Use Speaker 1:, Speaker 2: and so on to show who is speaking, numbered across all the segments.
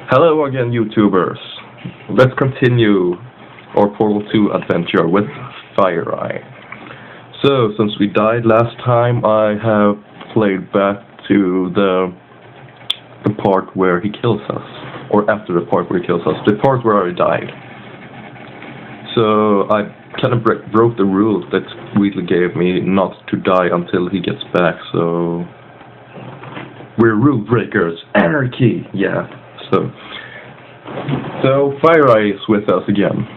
Speaker 1: Hello again, YouTubers. Let's continue our Portal 2 adventure with Fireeye. So, since we died last time, I have played back to the part where he kills us. Or after the part where he kills us. The part where I died. So, I kind of broke the rules that Wheatley gave me not to die until he gets back, so... We're rule breakers. Anarchy! Yeah, so Fireeye is with us again.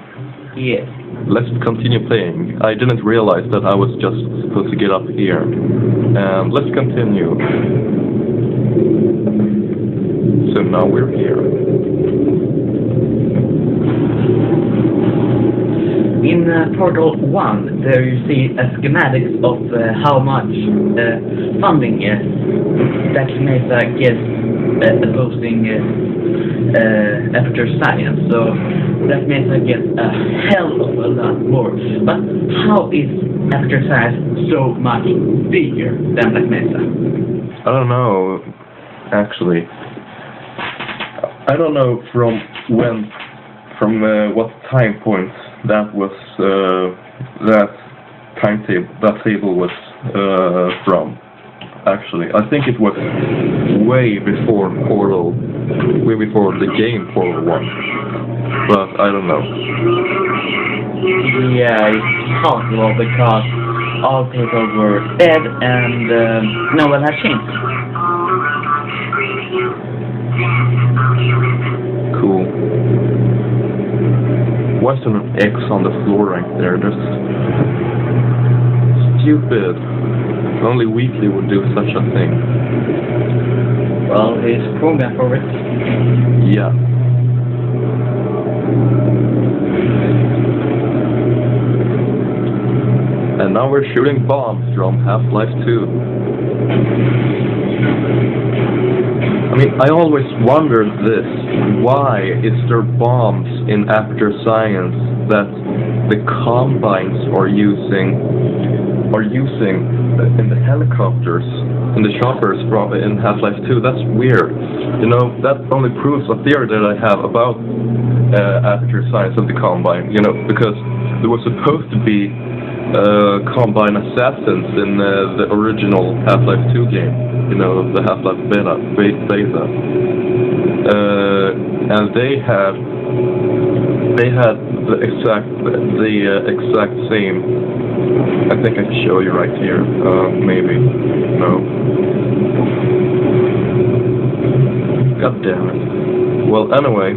Speaker 2: Yes.
Speaker 1: Let's continue playing. I didn't realize that I was just supposed to get up here. And let's continue. So now we're here.
Speaker 2: In Portal 1, there you see a schematics of how much funding that Mesa gets opposing Aperture Science. So that Mesa gets a hell of a lot more. But how is Aperture Science so much bigger than Black Mesa?
Speaker 1: I don't know, actually. I don't know from what time point that was that table was from. Actually, I think it was way before the game Portal 1, but I don't know.
Speaker 2: Yeah, it's possible because all people were dead and no one had changed.
Speaker 1: Cool. Why's there an X on the floor right there? That's stupid. Only Wheatley would do such a thing.
Speaker 2: Well, he's programmed for it.
Speaker 1: Yeah. And now we're shooting bombs from Half-Life 2. I mean, I always wondered this. Why is there bombs in Aperture Science that the Combines are using in the helicopters, in the choppers in Half-Life 2? That's weird. You know, that only proves a theory that I have about Aperture Science of the Combine. You know, because there was supposed to be Combine assassins in the original Half-Life 2 game. You know, the Half-Life beta. And they had the exact same. I think I can show you right here. Maybe. No. God damn it. Well, anyway,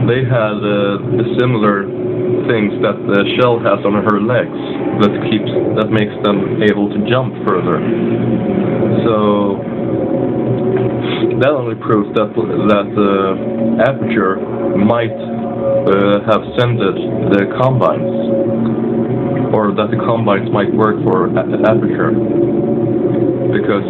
Speaker 1: they had the similar things that the Shell has on her legs that makes them able to jump further. So that only proves that Aperture might have sended the Combines, or that the Combines might work for Aperture, because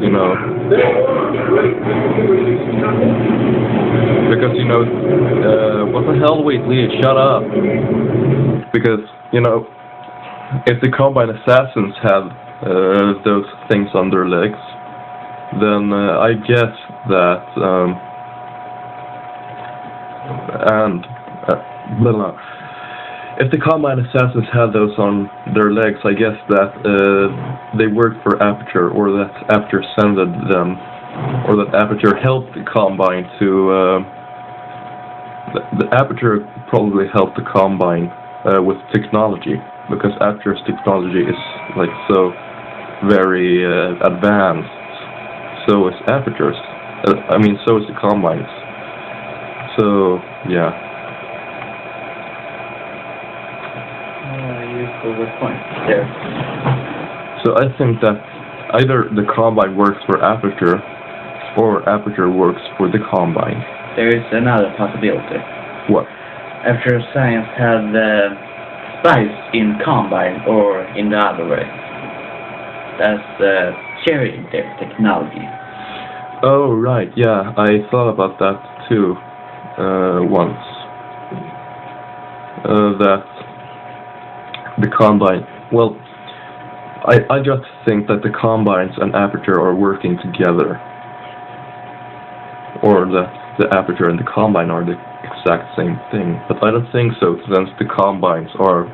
Speaker 1: what the hell, Wheatley, shut up. Because if the Combine assassins have those things on their legs, then I guess that if the Combine assassins had those on their legs, I guess that they worked for Aperture, or that Aperture sent them, or that Aperture helped the Combine to. The Aperture probably helped the Combine with technology, because Aperture's technology is like so very advanced. So is Aperture's. So is the Combine's. So yeah.
Speaker 2: Useful point there.
Speaker 1: So I think that either the Combine works for Aperture, or Aperture works for the Combine.
Speaker 2: There is another possibility.
Speaker 1: What?
Speaker 2: Aperture Science had spies in Combine, or in the other way. That's sharing their technology.
Speaker 1: Oh, right, yeah, I thought about that too, once. That the Combine, well, I just think that the Combines and Aperture are working together. or the Aperture and the Combine are the exact same thing. But I don't think so, since the Combines are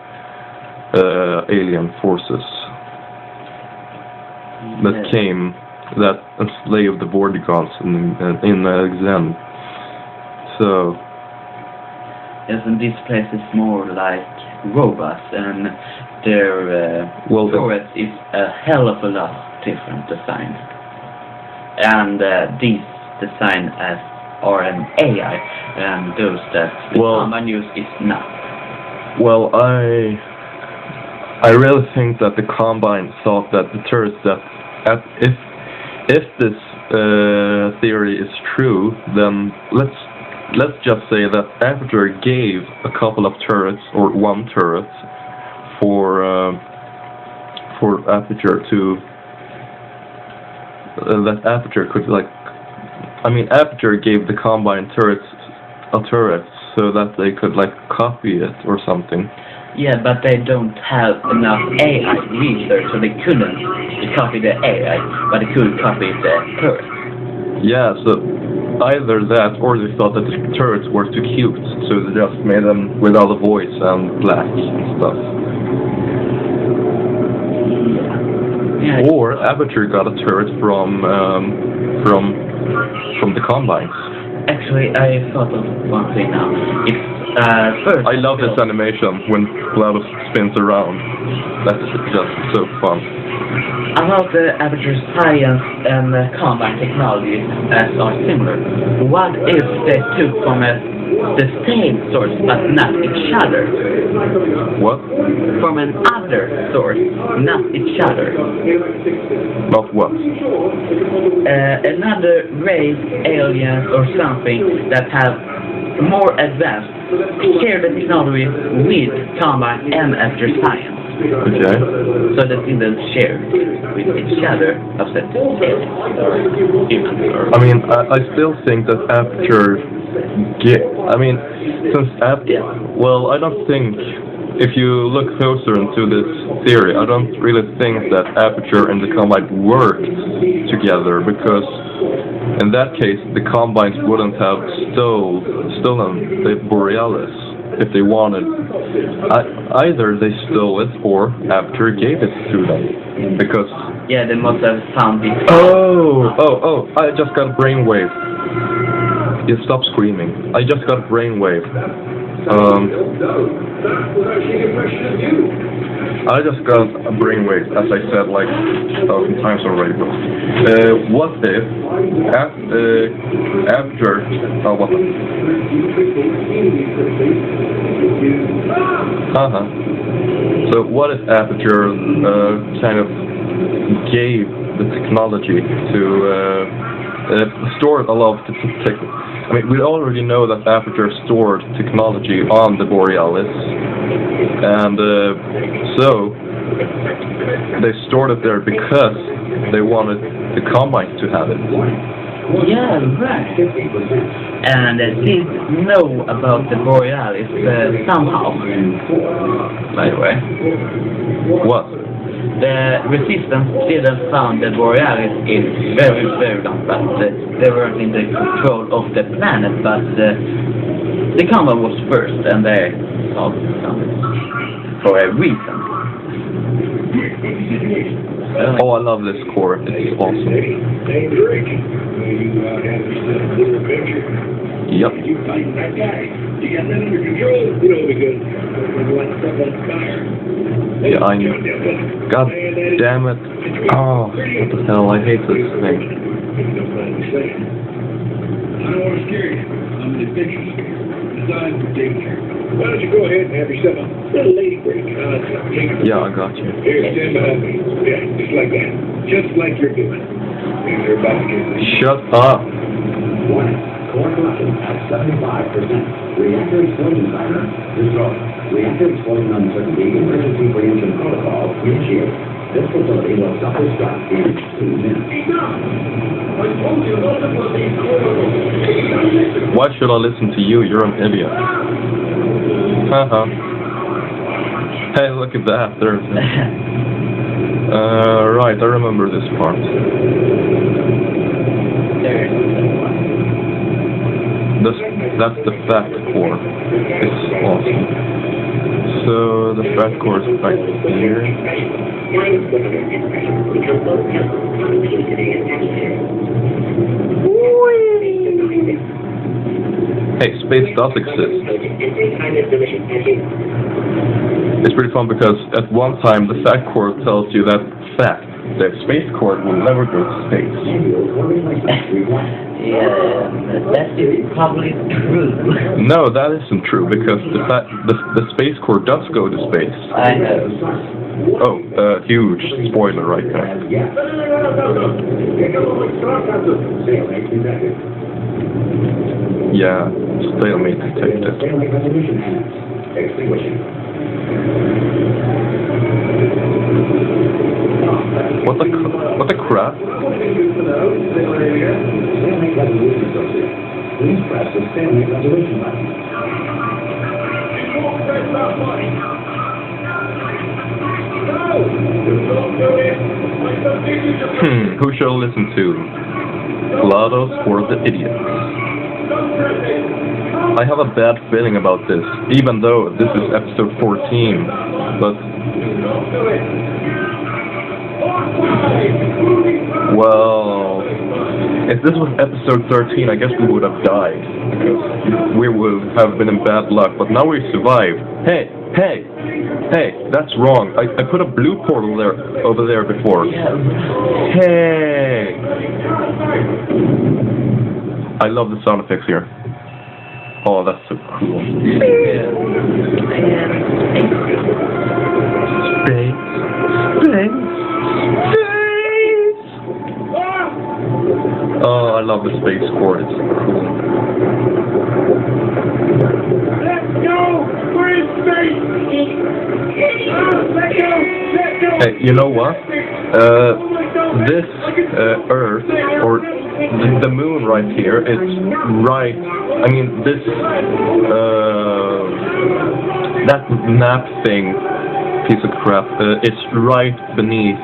Speaker 1: alien forces that came, that enslaved the Vortigaunts in Xen. So...
Speaker 2: Yes, and this place is more like robots, and their turrets is a hell of a lot different design. And these design as are an AI, and those that the Combine use is not. Well,
Speaker 1: I really think that the Combine thought that the turrets that if this theory is true, then let's just say that Aperture gave a couple of turrets or one turret for Aperture to that Aperture could Aperture gave the Combine turrets a turret so that they could copy it or something.
Speaker 2: Yeah, but they don't have enough AI research, so they couldn't copy the AI, but they could copy the turret.
Speaker 1: Yeah, so either that, or they thought that the turrets were too cute, so they just made them without a voice and black and stuff.
Speaker 2: Yeah.
Speaker 1: Or Aperture got a turret from the Combines.
Speaker 2: Actually, I thought of one thing now. It's first.
Speaker 1: I love this animation when Cloud spins around. That's just so fun.
Speaker 2: About the Aperture science and Combine technology as are similar, what if they took from the same source but not each other?
Speaker 1: What?
Speaker 2: From another source, not each other.
Speaker 1: Not what?
Speaker 2: Another race, aliens or something that have more advanced, share the technology with Combine and Aperture science.
Speaker 1: Okay.
Speaker 2: So that they don't share with each other of the aliens or humans or...
Speaker 1: I still think that Aperture I don't think, if you look closer into this theory, I don't really think that Aperture and the Combine worked together, because in that case the Combines wouldn't have stolen the Borealis if they wanted. Either they stole it or Aperture gave it to them, because...
Speaker 2: Yeah, they must have found it.
Speaker 1: Oh, I just got a brainwave. You stop screaming. I just got a brainwave. I just got a brainwave, as I said 1,000 times already. What if Aperture... what the... So what if Aperture kind of gave the technology to stored a lot of we already know that Aperture stored technology on the Borealis, and so they stored it there because they wanted the Combine to have it.
Speaker 2: Yeah, right. And they didn't know about the Borealis somehow. By the way.
Speaker 1: What?
Speaker 2: The Resistance didn't found the Borealis in very, very long, but they weren't in the control of the planet, but the Combine was first, and they solved something for a reason.
Speaker 1: Oh, I love this core. It's awesome. Yep.
Speaker 3: You fight that guy. You got that under control, because you want stuff on fire.
Speaker 1: Yeah, I know. God damn it. Oh, what the hell, I hate this thing.
Speaker 3: I don't want to scare you. I'm an adventure speaker, designed for danger. Why don't you go ahead and have yourself a little lady break?
Speaker 1: Yeah, I got you.
Speaker 3: Here, stand behind me. Yeah, just like that. Just like you're doing. You're about to get...
Speaker 1: Shut up.
Speaker 4: Warning. Core collision at 75%. Reactor explosion timer destroyed. Reactor explosion uncertainty emergency preemption protocol initiated. This facility will self-destruct in 2 minutes.
Speaker 1: Why should I listen to you? You're an idiot. Haha. Hey, look at that. There's right, I remember this part. That's the fat core. It's awesome. So the fat core is right here. Hey, space does exist. It's pretty fun because at one time the fat core tells you that fact, the space core will never go to space.
Speaker 2: Yeah, that is probably true.
Speaker 1: No, that isn't true because the space core does go to space.
Speaker 2: I know.
Speaker 1: Oh, huge spoiler right there. Yeah, stalemate detected. What the crap?
Speaker 4: Please press the stalemate resolution button.
Speaker 1: Who shall I listen to? GLaDOS or the idiots? I have a bad feeling about this, even though this is episode 14, but... Well... If this was episode 13, I guess we would have died, because we would have been in bad luck, but now we survived. Hey, that's wrong. I put a blue portal over there before. Hey! I love the sound effects here. Oh, that's so cool. Space. Oh, I love the space core. It's so cool.
Speaker 3: Let's go! We're in space! Let go!
Speaker 1: Hey, you know what? This Earth, or the moon right here, it's right... I mean, this... that map thing, piece of crap, it's right beneath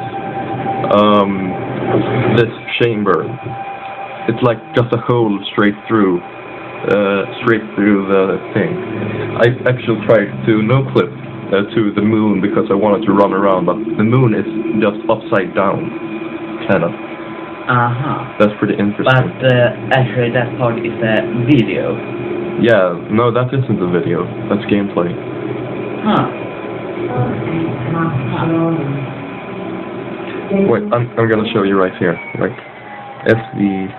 Speaker 1: this chamber. It's like just a hole straight through the thing. I actually tried to no-clip to the moon because I wanted to run around, but the moon is just upside down, kind of. That's pretty interesting.
Speaker 2: But actually that part is a video.
Speaker 1: Yeah, no, that isn't a video. That's gameplay. Wait, I'm gonna show you right here. Like, SV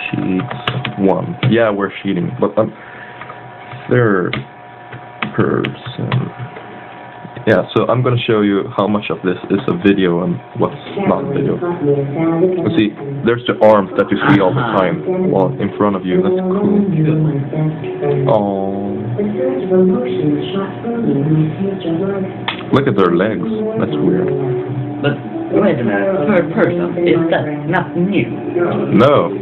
Speaker 1: Sheets 1. Yeah, we're cheating, but third person. Yeah, so I'm gonna show you how much of this is a video and what's not a video. You see, there's the arms that you see all the time while in front of you. That's cool. Oh. Look at their legs. That's weird.
Speaker 2: But wait a minute, third person, is that not new?
Speaker 1: No.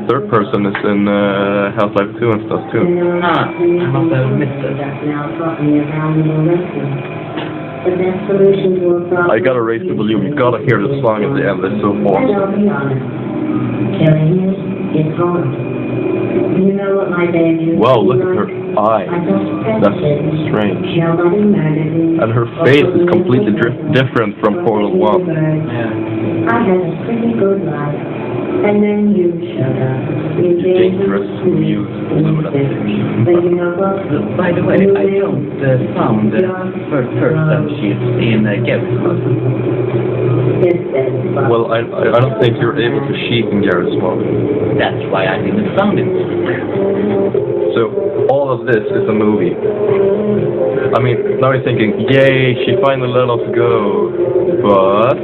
Speaker 1: Third person is in Half-Life 2 and stuff too.
Speaker 2: I must have missed it.
Speaker 1: I gotta raise the volume. You gotta hear the song at the end. It's so awesome. Wow, look at her eyes. That's strange. And her face is completely different from Portal 1.
Speaker 2: Yeah.
Speaker 5: I had a pretty good life. And then you showed up. You
Speaker 1: Dangerous muse.
Speaker 5: But you know what?
Speaker 2: By the way, I don't found the first person she's in Garry's Mod.
Speaker 1: Well, I don't think you're able to cheat in Garry's Mod.
Speaker 2: That's why I didn't found it.
Speaker 1: So, all of this is a movie. I mean, now you're thinking, yay, she finally let us go. But...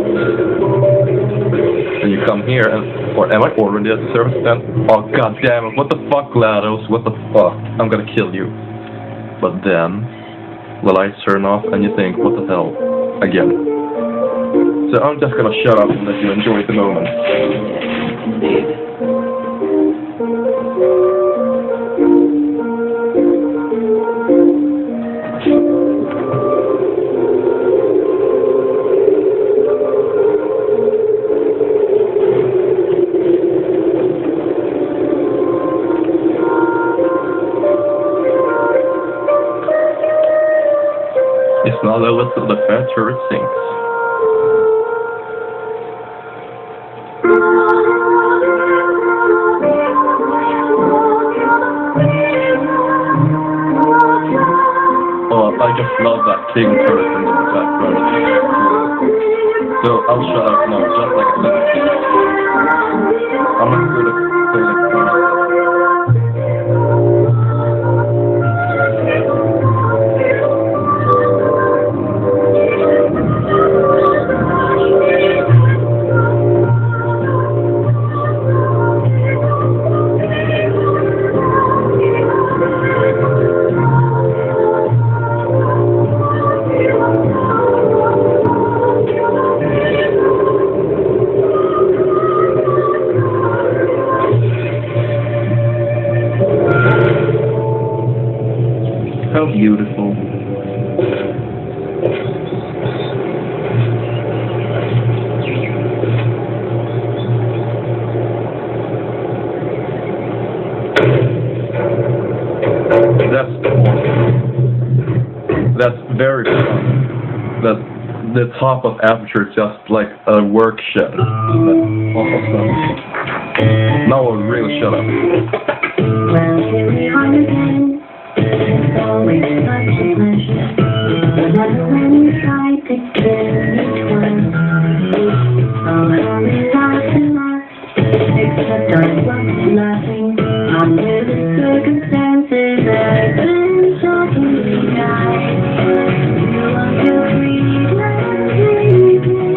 Speaker 1: then you come here and... Or am I already at the service then? Oh, god damn it. What the fuck, GLaDOS? What the fuck? I'm gonna kill you. But then, the lights turn off and you think, what the hell? Again. So I'm just gonna shut up and let you enjoy the moment.
Speaker 2: Indeed.
Speaker 1: Now the little the Aperture sinks. Oh, I just love that king turret in the background. So I'll shut up now, just like I said. I'm not good at playing How beautiful. That's very fun. That the top of Aperture is just like a work shed. That's awesome. Now I'll really shut up.
Speaker 5: Well, here we are again. It's always such a pleasure. Remember when we tried to kill each one? All only laughed and laughed, except I was laughing under the circumstances. I've been talking to you guys. You want to breathe like breathing.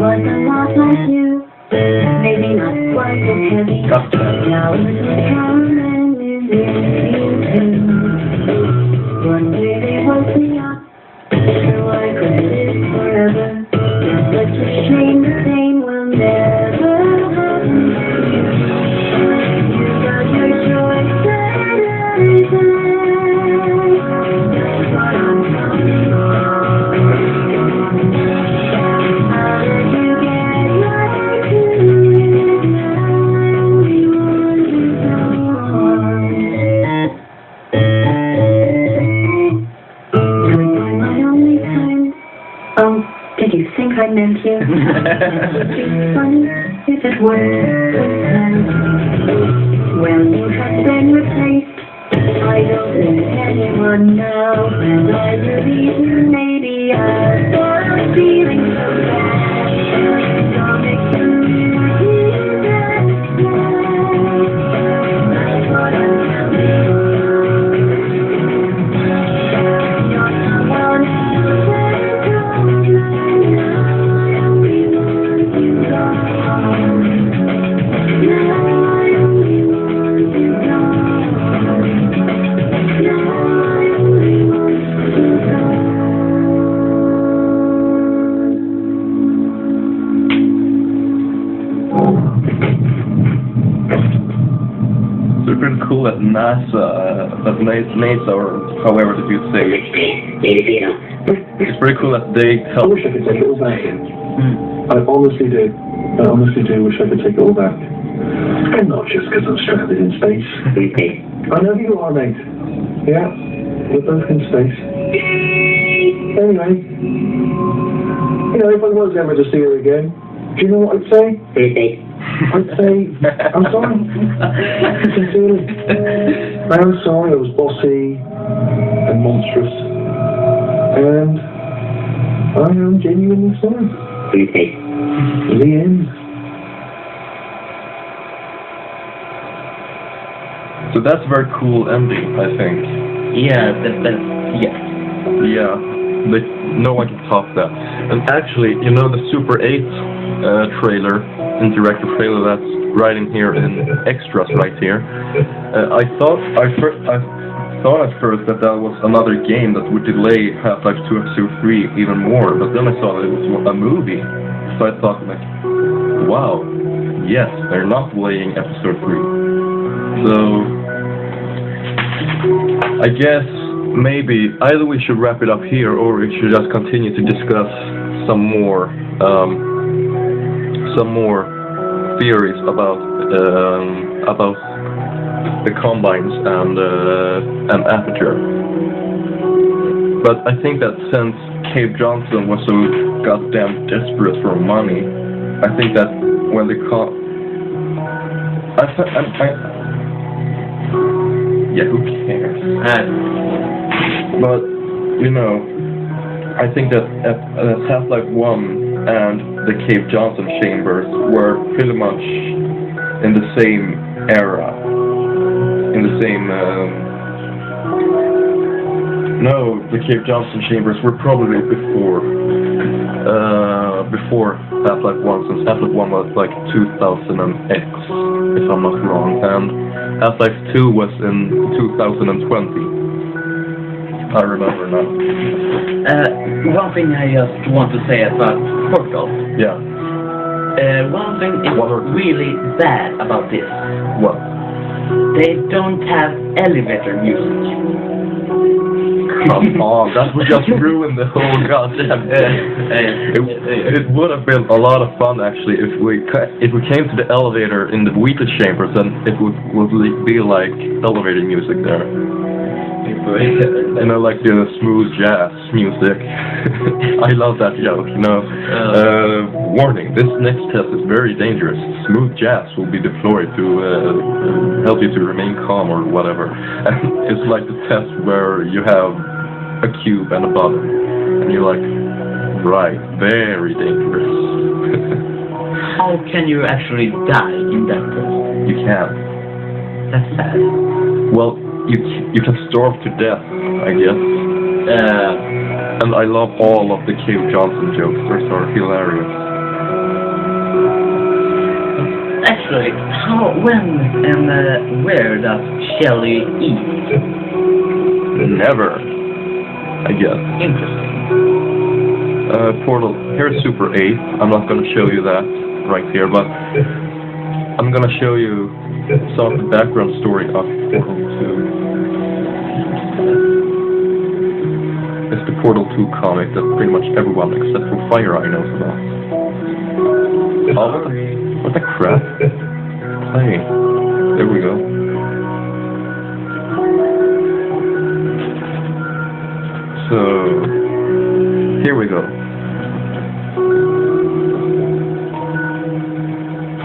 Speaker 5: That's what I'm telling you. Maybe not quite as heavy. Now it's come and is in you too. One day they woke me up, so I could live forever. It's such a shame the same will never happen to you. You got your choice and that's what I'm telling you. How did you get right to Did you think I meant you? It would be funny if it weren't planned. Well, you have been replaced. I don't let anyone know. And I believe maybe I'll start feeling so bad. Don't make you feel that that's what I'm telling you. You're someone else and don't
Speaker 1: Super cool at NASA or however did you say it. It's pretty cool that they
Speaker 6: I
Speaker 1: help.
Speaker 6: wish I could take it all back. I honestly do. I honestly do wish I could take it all back. And not just because I'm stranded in space. I know who you are, mate. Yeah, we're both in space. Anyway, you know, if I was ever to see her again, do you know what I'd say? I'd say, I'm sorry. Sincerely. I am sorry I was bossy and monstrous. And I am genuinely sorry. The end.
Speaker 1: So that's a very cool ending, I think.
Speaker 2: Yeah, yeah.
Speaker 1: Yeah, no one can top that. And actually, you know the Super 8 trailer, interactive trailer that's right in here in extras right here. I thought at first that was another game that would delay Half-Life 2 Episode 3 even more, but then I saw that it was a movie. So I thought, like, wow, yes, they're not delaying Episode 3. So I guess maybe either we should wrap it up here, or we should just continue to discuss some more theories about the combines and Aperture. But I think that since Cave Johnson was so goddamn desperate for money, I think that when the yeah, who cares? But you know, I think that Half-Life 1 and the Cave Johnson chambers were pretty much in the same era, in the same. No, the Cave Johnson chambers were probably before Half-Life 1, since Half-Life 1 was like 2000X, if I'm not wrong, and Half-Life 2 was in 2020. I remember now.
Speaker 2: One thing I just want to say about Portal.
Speaker 1: Yeah.
Speaker 2: One thing is really bad about this.
Speaker 1: What?
Speaker 2: They don't have elevator music.
Speaker 1: Come on, that would just ruin the whole goddamn thing. It would have been a lot of fun actually if we came to the elevator in the Wheatleys chambers, and it would be like elevator music there. You know, like the smooth jazz music. I love that joke, you know. Warning, this next test is very dangerous. Smooth jazz will be deployed to help you to remain calm or whatever. And it's like the test where you have a cube and a button. And you're like, right, very dangerous.
Speaker 2: How can you actually die in that test?
Speaker 1: You can't.
Speaker 2: That's sad.
Speaker 1: Well, you can starve to death, I guess. And I love all of the Cave Johnson jokes. Those are hilarious.
Speaker 2: Actually, when and where does Shelley eat?
Speaker 1: Never, I guess.
Speaker 2: Interesting.
Speaker 1: Portal, here's Super 8. I'm not going to show you that right here, but I'm going to show you some of the background story of Portal 2. It's the Portal 2 comic that pretty much everyone except for Fireeye knows about. Oh, what the crap? Play. There we go. So, here we go.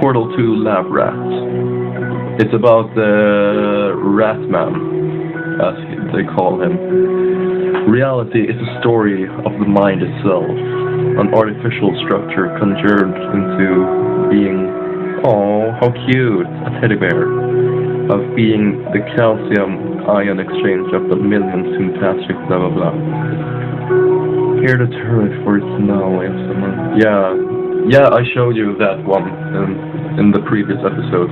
Speaker 1: Portal 2 Lab Rats. It's about the Rat Man, as they call him. Reality is a story of the mind itself, an artificial structure conjured into being, oh, how cute, a teddy bear, of being the calcium ion exchange of the million sympathetic blah blah blah. Hear the turret for it now, if someone... Yeah, I showed you that one in the previous episodes.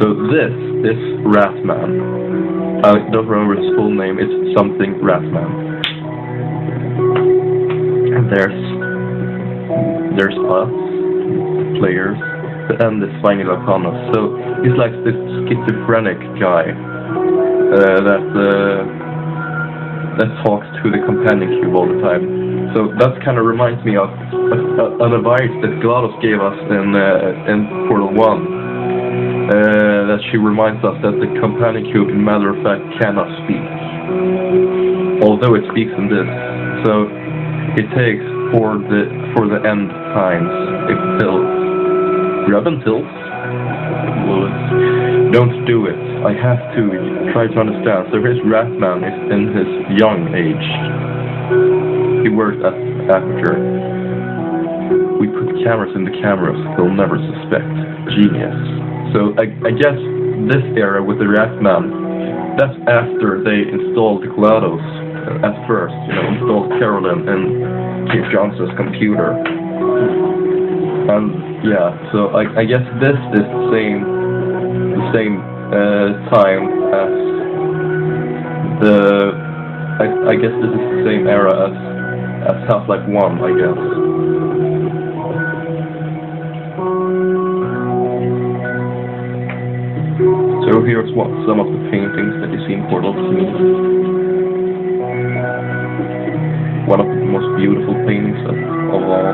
Speaker 1: So this is Ratman. I don't remember his full name, it's something Ratman. And there's us, players, and this final upon us. So he's like this schizophrenic guy that talks to the companion cube all the time. So that kind of reminds me of an advice that GLaDOS gave us in Portal 1. That she reminds us that the companion cube, in matter of fact, cannot speak. Although it speaks in this. So it takes for the end times. It tilts. Grab and tilt. Don't do it. I have to try to understand. So his Ratman is in his young age. He works at Aperture. We put cameras in the cameras. They'll never suspect. Genius. So I guess this era with the Ratman, that's after they installed GLaDOS at first. You know, installed Carolyn in Cave Johnson's computer. And yeah, so I guess this is the same time as I guess this is the same era as Half-Life 1, I guess. So here's some of the paintings that you see in Portal 2. one of the most beautiful paintings of all.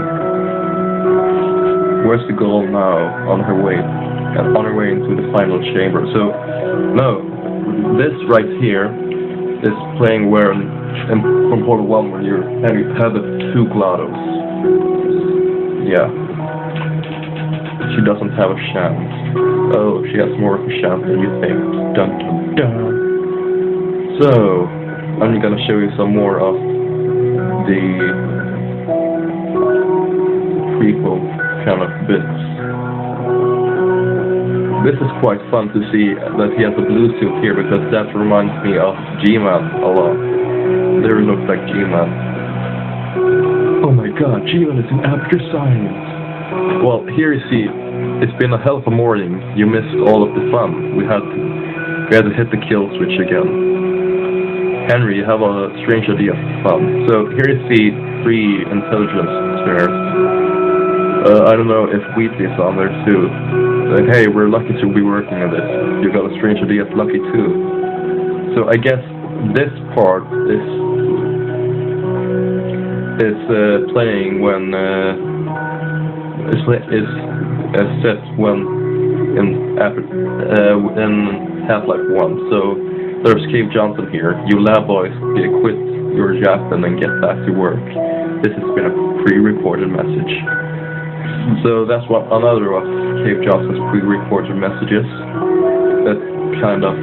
Speaker 1: Where's the girl now? On her way into the final chamber. So, no, this right here is playing where from Portal 1 when you have the two GLaDOS. Yeah. She doesn't have a chance. Oh, she has more of a chance than you think. Dun dun dun. So, I'm gonna show you some more of the prequel kind of bits. This is quite fun to see that he has a blue suit here because that reminds me of G-Man a lot. There looks like G-Man. Oh my god, G-Man is in Aperture Science! Well, here you see, it's been a hell of a morning. You missed all of the fun. We had to hit the kill switch again. Henry, you have a strange idea of fun. So here you see 3 intelligence squares. I don't know if Wheatley's on there too. Like, hey, we're lucky to be working on this. You got a strange idea of lucky too. So I guess this part is playing when is set when in Half-Life 1. So there's Cave Johnson here. You lab boys quit your job and then get back to work. This has been a pre-recorded message. So that's what another of Cave Johnson's pre-recorded messages that kind of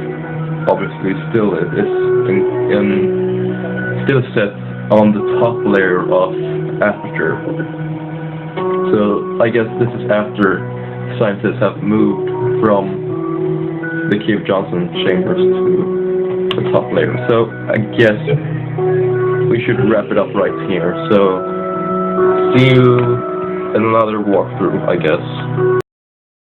Speaker 1: obviously still is still set on the top layer of Aperture. So I guess this is after scientists have moved from the Cave Johnson chambers to the top layer. So I guess we should wrap it up right here. So see you in another walkthrough, I guess.